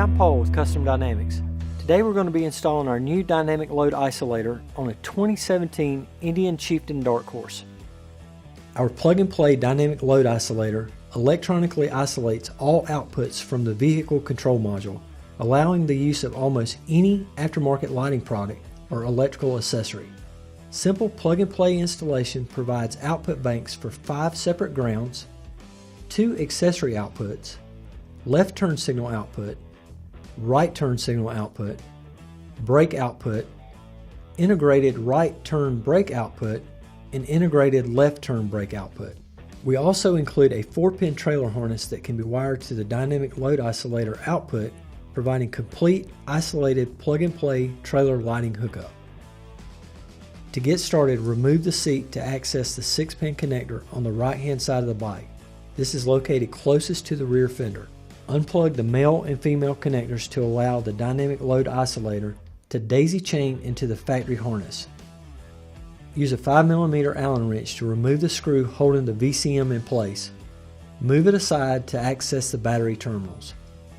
I'm Paul with Custom Dynamics. Today we're going to be installing our new dynamic load isolator on a 2017 Indian Chieftain Dark Horse. Our plug-and-play dynamic load isolator electronically isolates all outputs from the vehicle control module, allowing the use of almost any aftermarket lighting product or electrical accessory. Simple plug-and-play installation provides output banks for 5 separate grounds, 2 accessory outputs, left turn signal output, right turn signal output, brake output, integrated right turn brake output, and integrated left turn brake output. We also include a 4-pin trailer harness that can be wired to the dynamic load isolator output, providing complete isolated plug-and-play trailer lighting hookup. To get started, remove the seat to access the 6-pin connector on the right-hand side of the bike. This is located closest to the rear fender. Unplug the male and female connectors to allow the dynamic load isolator to daisy chain into the factory harness. Use a 5mm Allen wrench to remove the screw holding the VCM in place. Move it aside to access the battery terminals.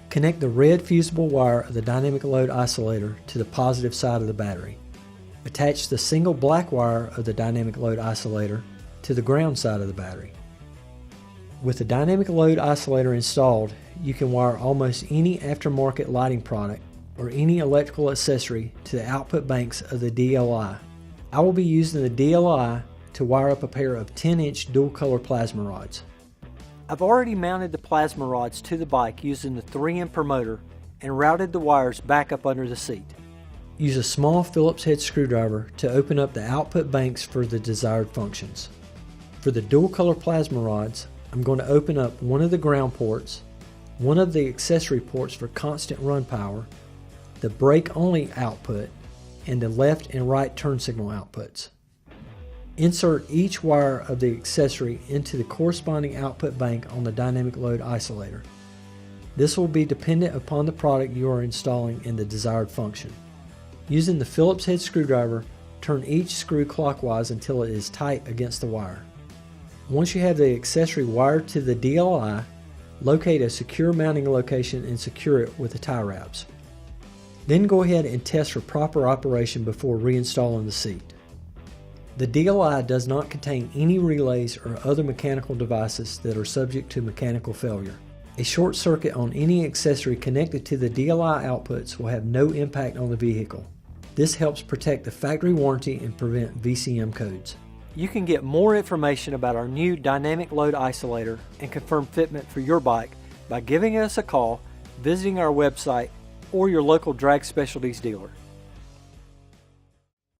Connect the red fusible wire of the dynamic load isolator to the positive side of the battery. Attach the single black wire of the dynamic load isolator to the ground side of the battery. With the dynamic load isolator installed, you can wire almost any aftermarket lighting product or any electrical accessory to the output banks of the DLI. I will be using the DLI to wire up a pair of 10-inch dual color plasma rods. I've already mounted the plasma rods to the bike using the 3-amp motor and routed the wires back up under the seat. Use a small Phillips head screwdriver to open up the output banks for the desired functions. For the dual color plasma rods, I'm going to open up one of the ground ports, one of the accessory ports for constant run power, the brake only output, and the left and right turn signal outputs. Insert each wire of the accessory into the corresponding output bank on the dynamic load isolator. This will be dependent upon the product you are installing and the desired function. Using the Phillips head screwdriver, turn each screw clockwise until it is tight against the wire. Once you have the accessory wired to the DLI, locate a secure mounting location and secure it with the tie wraps. Then go ahead and test for proper operation before reinstalling the seat. The DLI does not contain any relays or other mechanical devices that are subject to mechanical failure. A short circuit on any accessory connected to the DLI outputs will have no impact on the vehicle. This helps protect the factory warranty and prevent VCM codes. You can get more information about our new dynamic load isolator and confirm fitment for your bike by giving us a call, visiting our website, or your local Drag Specialties dealer.